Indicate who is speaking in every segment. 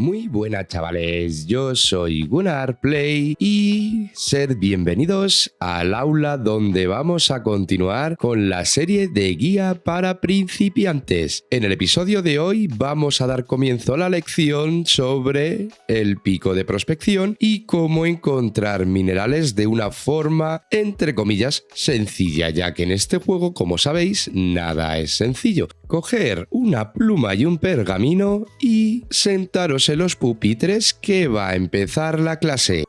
Speaker 1: Muy buenas chavales, yo soy Gunnar Play y sed bienvenidos al aula donde vamos a continuar con la serie de guía para principiantes. En el episodio de hoy vamos a dar comienzo a la lección sobre el pico de prospección y cómo encontrar minerales de una forma, entre comillas, sencilla, ya que en este juego, como sabéis, nada es sencillo. Coger una pluma y un pergamino y sentaros en los pupitres que va a empezar la clase.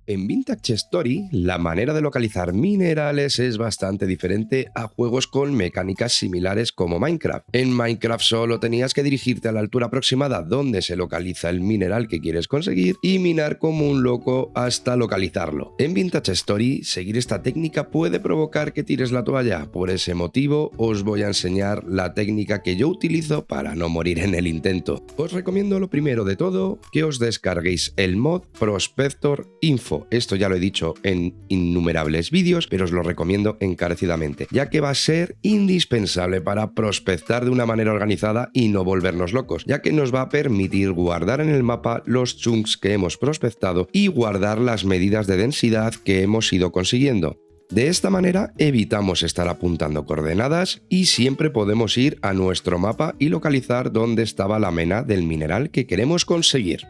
Speaker 1: En Vintage Story, la manera de localizar minerales es bastante diferente a juegos con mecánicas similares como Minecraft. En Minecraft solo tenías que dirigirte a la altura aproximada donde se localiza el mineral que quieres conseguir y minar como un loco hasta localizarlo. En Vintage Story, seguir esta técnica puede provocar que tires la toalla. Por ese motivo, os voy a enseñar la técnica que yo utilizo para no morir en el intento. Os recomiendo lo primero de todo que os descarguéis el mod Prospector Info. Esto ya lo he dicho en innumerables vídeos, pero os lo recomiendo encarecidamente, ya que va a ser indispensable para prospectar de una manera organizada y no volvernos locos, ya que nos va a permitir guardar en el mapa los chunks que hemos prospectado y guardar las medidas de densidad que hemos ido consiguiendo. De esta manera evitamos estar apuntando coordenadas y siempre podemos ir a nuestro mapa y localizar dónde estaba la mena del mineral que queremos conseguir.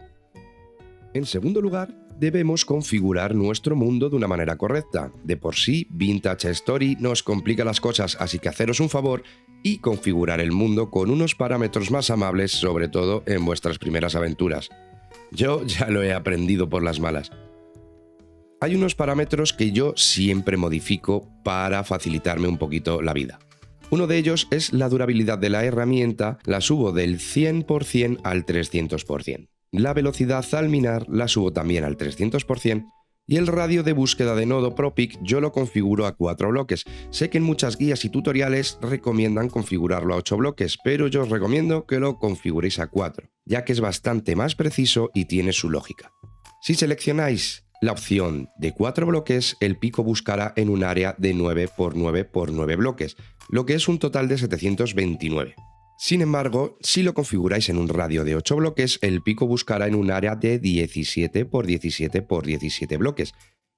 Speaker 1: En segundo lugar, debemos configurar nuestro mundo de una manera correcta. De por sí, Vintage Story nos complica las cosas, así que haceros un favor y configurar el mundo con unos parámetros más amables, sobre todo en vuestras primeras aventuras. Yo ya lo he aprendido por las malas. Hay unos parámetros que yo siempre modifico para facilitarme un poquito la vida. Uno de ellos es la durabilidad de la herramienta, la subo del 100% al 300%. La velocidad al minar la subo también al 300% y el radio de búsqueda de nodo ProPick yo lo configuro a 4 bloques. Sé que en muchas guías y tutoriales recomiendan configurarlo a 8 bloques, pero yo os recomiendo que lo configuréis a 4, ya que es bastante más preciso y tiene su lógica. Si seleccionáis la opción de 4 bloques, el pico buscará en un área de 9×9×9 bloques, lo que es un total de 729. Sin embargo, si lo configuráis en un radio de 8 bloques, el pico buscará en un área de 17×17×17 bloques,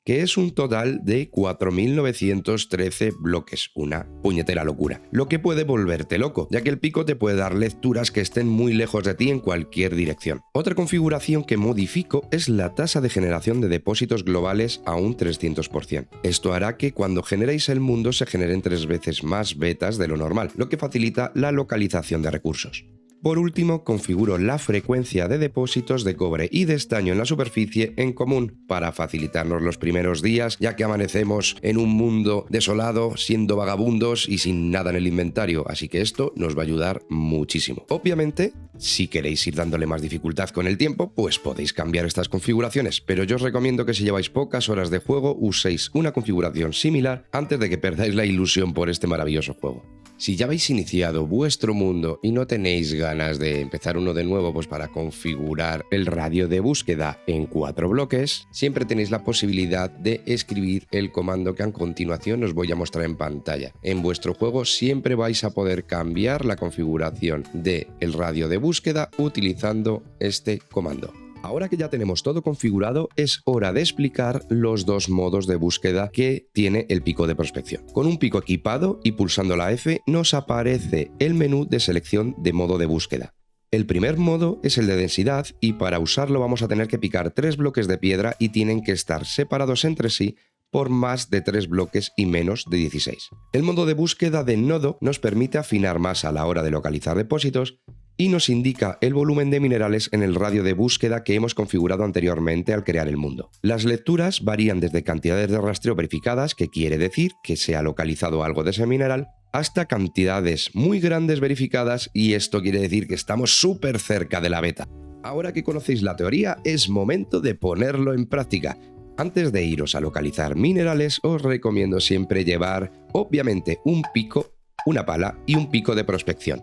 Speaker 1: que es un total de 4.913 bloques, una puñetera locura, lo que puede volverte loco, ya que el pico te puede dar lecturas que estén muy lejos de ti en cualquier dirección. Otra configuración que modifico es la tasa de generación de depósitos globales a un 300%. Esto hará que cuando generéis el mundo se generen 3 veces más betas de lo normal, lo que facilita la localización de recursos. Por último, configuro la frecuencia de depósitos de cobre y de estaño en la superficie en común para facilitarnos los primeros días, ya que amanecemos en un mundo desolado, siendo vagabundos y sin nada en el inventario, así que esto nos va a ayudar muchísimo. Obviamente, si queréis ir dándole más dificultad con el tiempo, pues podéis cambiar estas configuraciones, pero yo os recomiendo que si lleváis pocas horas de juego, uséis una configuración similar antes de que perdáis la ilusión por este maravilloso juego. Si ya habéis iniciado vuestro mundo y no tenéis ganas de empezar uno de nuevo pues para configurar el radio de búsqueda en 4 bloques, siempre tenéis la posibilidad de escribir el comando que a continuación os voy a mostrar en pantalla. En vuestro juego siempre vais a poder cambiar la configuración del radio de búsqueda utilizando este comando. Ahora que ya tenemos todo configurado, es hora de explicar los dos modos de búsqueda que tiene el pico de prospección. Con un pico equipado y pulsando la F nos aparece el menú de selección de modo de búsqueda. El primer modo es el de densidad y para usarlo vamos a tener que picar 3 bloques de piedra y tienen que estar separados entre sí por más de 3 bloques y menos de 16. El modo de búsqueda de nodo nos permite afinar más a la hora de localizar depósitos y nos indica el volumen de minerales en el radio de búsqueda que hemos configurado anteriormente al crear el mundo. Las lecturas varían desde cantidades de rastreo verificadas, que quiere decir que se ha localizado algo de ese mineral, hasta cantidades muy grandes verificadas, y esto quiere decir que estamos súper cerca de la beta. Ahora que conocéis la teoría, es momento de ponerlo en práctica. Antes de iros a localizar minerales, os recomiendo siempre llevar, obviamente, un pico, una pala y un pico de prospección.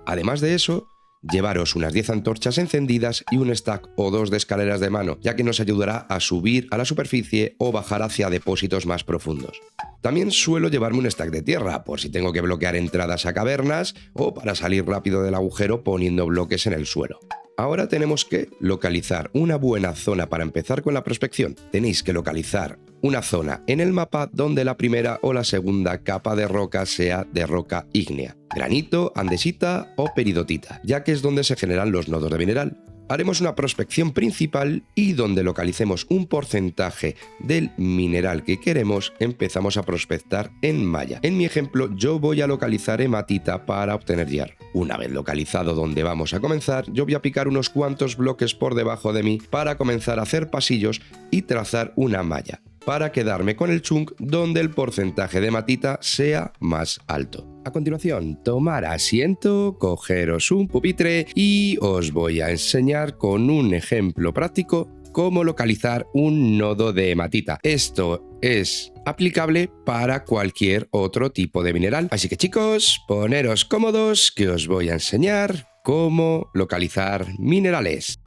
Speaker 1: Además de eso, Llevaros unas 10 antorchas encendidas y un stack o 2 de escaleras de mano, ya que nos ayudará a subir a la superficie o bajar hacia depósitos más profundos. También suelo llevarme un stack de tierra, por si tengo que bloquear entradas a cavernas o para salir rápido del agujero poniendo bloques en el suelo. Ahora tenemos que localizar una buena zona para empezar con la prospección. Tenéis que localizar una zona en el mapa donde la primera o la segunda capa de roca sea de roca ígnea, granito, andesita o peridotita, ya que es donde se generan los nodos de mineral. Haremos una prospección principal y donde localicemos un porcentaje del mineral que queremos, empezamos a prospectar en malla. En mi ejemplo, yo voy a localizar hematita para obtener hierro. Una vez localizado donde vamos a comenzar, yo voy a picar unos cuantos bloques por debajo de mí para comenzar a hacer pasillos y trazar una malla, para quedarme con el chunk donde el porcentaje de hematita sea más alto. A continuación, tomar asiento, cogeros un pupitre y os voy a enseñar con un ejemplo práctico cómo localizar un nodo de hematita. Esto es aplicable para cualquier otro tipo de mineral. Así que chicos, poneros cómodos que os voy a enseñar cómo localizar minerales.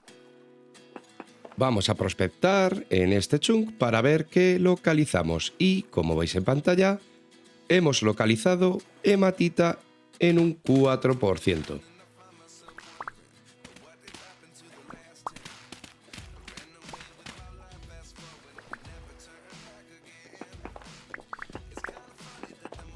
Speaker 1: Vamos a prospectar en este chunk para ver qué localizamos y, como veis en pantalla, hemos localizado hematita en un 4%.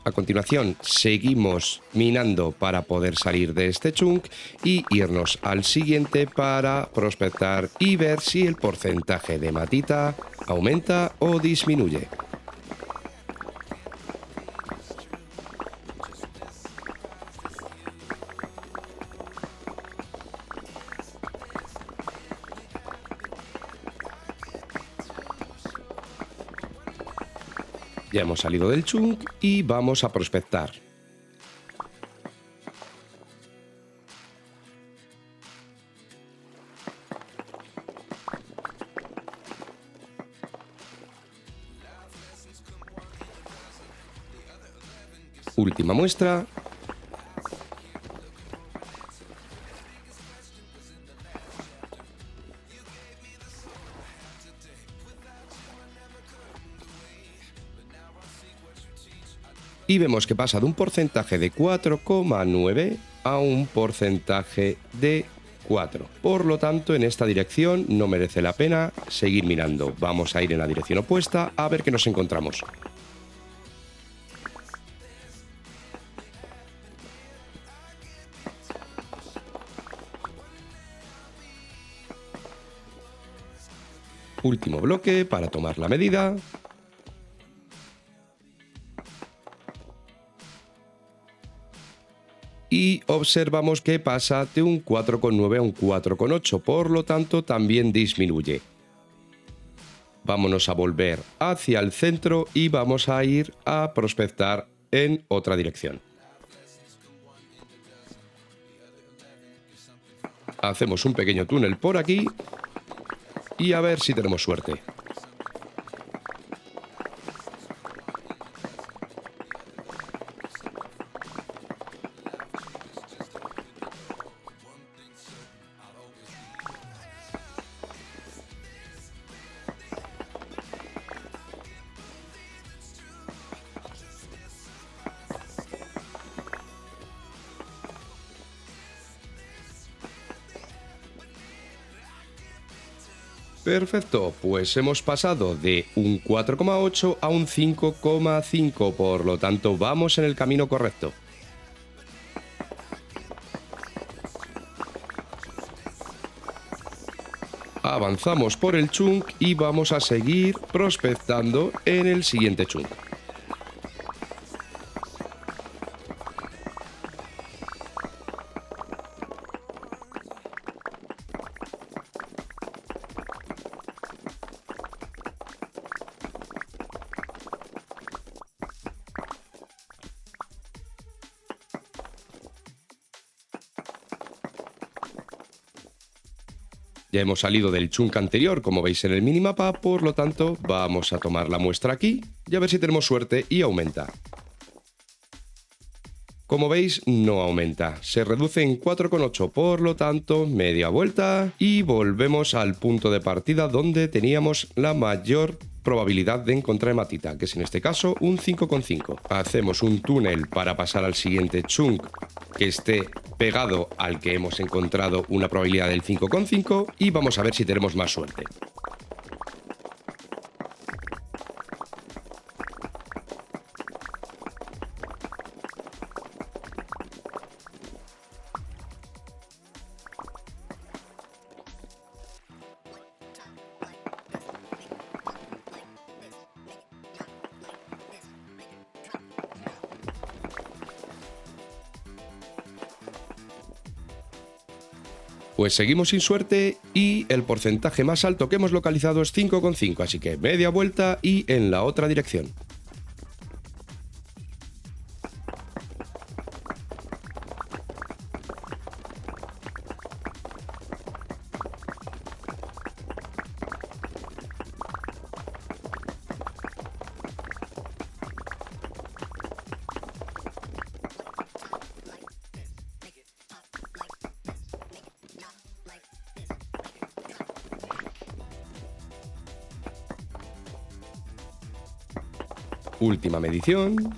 Speaker 1: A continuación, seguimos minando para poder salir de este chunk y irnos al siguiente para prospectar y ver si el porcentaje de hematita aumenta o disminuye. Ya hemos salido del chunk y vamos a prospectar. Última muestra. Y vemos que pasa de un porcentaje de 4,9 a un porcentaje de 4. Por lo tanto, en esta dirección no merece la pena seguir mirando. Vamos a ir en la dirección opuesta a ver qué nos encontramos. Último bloque para tomar la medida. Y observamos que pasa de un 4,9 a un 4,8, por lo tanto también disminuye. Vámonos a volver hacia el centro y vamos a ir a prospectar en otra dirección. Hacemos un pequeño túnel por aquí y a ver si tenemos suerte. Perfecto, pues hemos pasado de un 4,8 a un 5,5, por lo tanto vamos en el camino correcto. Avanzamos por el chunk y vamos a seguir prospectando en el siguiente chunk. Ya hemos salido del chunk anterior, como veis en el minimapa, por lo tanto vamos a tomar la muestra aquí y a ver si tenemos suerte y aumenta. Como veis, no aumenta, se reduce en 4,8, por lo tanto, media vuelta y volvemos al punto de partida donde teníamos la mayor probabilidad de encontrar hematita, que es en este caso un 5,5. Hacemos un túnel para pasar al siguiente chunk que esté pegado al que hemos encontrado una probabilidad del 5,5 y vamos a ver si tenemos más suerte. Pues seguimos sin suerte y el porcentaje más alto que hemos localizado es 5,5, así que media vuelta y en la otra dirección. Última medición.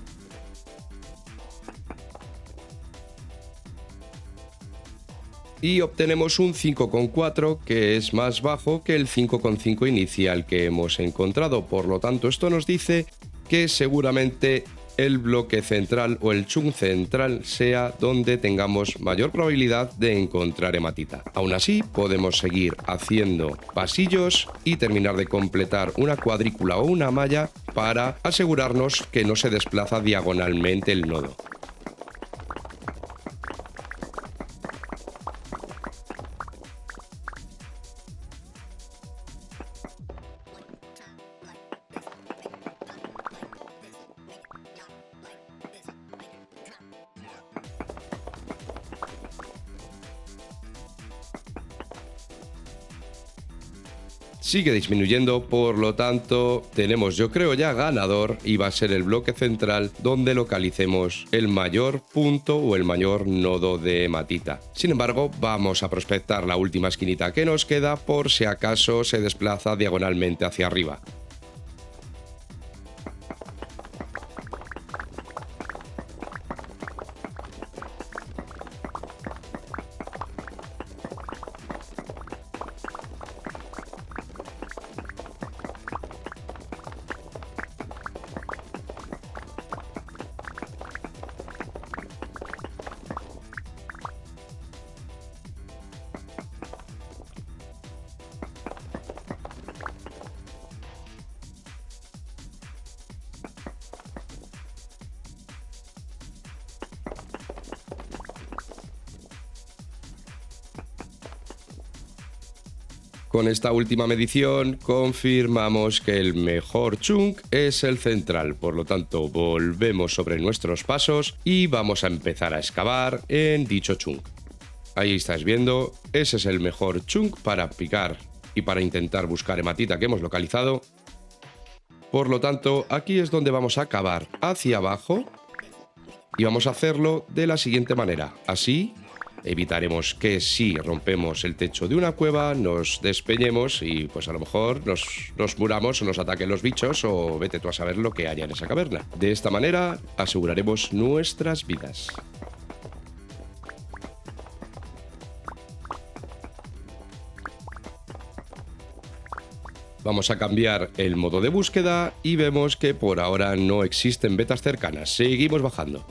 Speaker 1: Y obtenemos un 5,4 que es más bajo que el 5,5 inicial que hemos encontrado. Por lo tanto, esto nos dice que seguramente el bloque central o el chunk central sea donde tengamos mayor probabilidad de encontrar hematita. Aún así, podemos seguir haciendo pasillos y terminar de completar una cuadrícula o una malla para asegurarnos que no se desplaza diagonalmente el nodo. Sigue disminuyendo, por lo tanto tenemos, yo creo, ya ganador y va a ser el bloque central donde localicemos el mayor punto o el mayor nodo de hematita. Sin embargo, vamos a prospectar la última esquinita que nos queda por si acaso se desplaza diagonalmente hacia arriba. Con esta última medición confirmamos que el mejor chunk es el central, por lo tanto volvemos sobre nuestros pasos y vamos a empezar a excavar en dicho chunk. Ahí estáis viendo, ese es el mejor chunk para picar y para intentar buscar hematita que hemos localizado. Por lo tanto, aquí es donde vamos a cavar hacia abajo y vamos a hacerlo de la siguiente manera, así. Evitaremos que si rompemos el techo de una cueva nos despeñemos y pues a lo mejor nos muramos o nos ataquen los bichos o vete tú a saber lo que haya en esa caverna. De esta manera aseguraremos nuestras vidas. Vamos a cambiar el modo de búsqueda y vemos que por ahora no existen vetas cercanas. Seguimos bajando.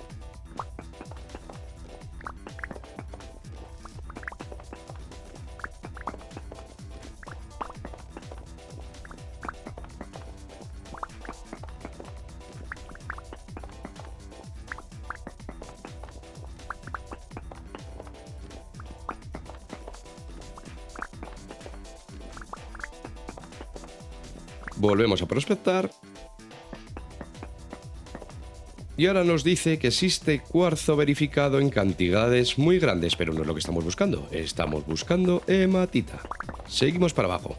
Speaker 1: Volvemos a prospectar. Y ahora nos dice que existe cuarzo verificado en cantidades muy grandes, pero no es lo que estamos buscando. Estamos buscando hematita. Seguimos para abajo.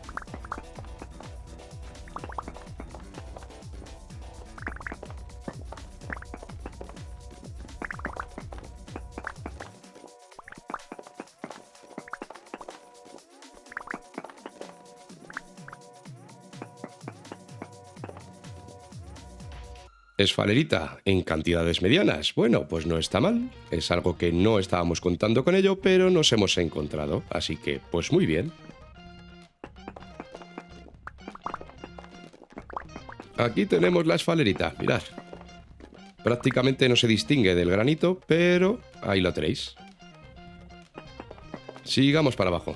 Speaker 1: Esfalerita en cantidades medianas. Bueno, pues no está mal. Es algo que no estábamos contando con ello, pero nos hemos encontrado. Así que, pues muy bien. Aquí tenemos la esfalerita, mirad. Prácticamente no se distingue del granito, pero ahí lo tenéis. Sigamos para abajo.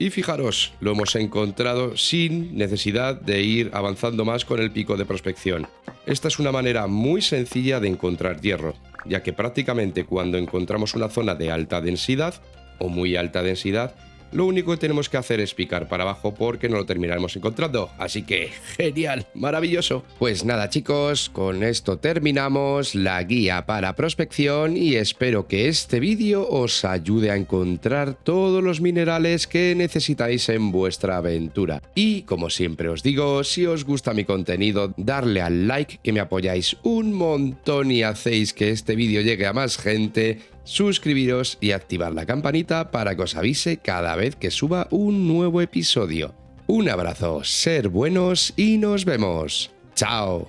Speaker 1: Y fijaros, lo hemos encontrado sin necesidad de ir avanzando más con el pico de prospección. Esta es una manera muy sencilla de encontrar hierro, ya que prácticamente cuando encontramos una zona de alta densidad o muy alta densidad, lo único que tenemos que hacer es picar para abajo porque no lo terminaremos encontrando. Así que, genial, maravilloso. Pues nada chicos, con esto terminamos la guía para prospección y espero que este vídeo os ayude a encontrar todos los minerales que necesitáis en vuestra aventura. Y como siempre os digo, si os gusta mi contenido, darle al like que me apoyáis un montón y hacéis que este vídeo llegue a más gente. Suscribiros y activar la campanita para que os avise cada vez que suba un nuevo episodio. Un abrazo, ser buenos y nos vemos. ¡Chao!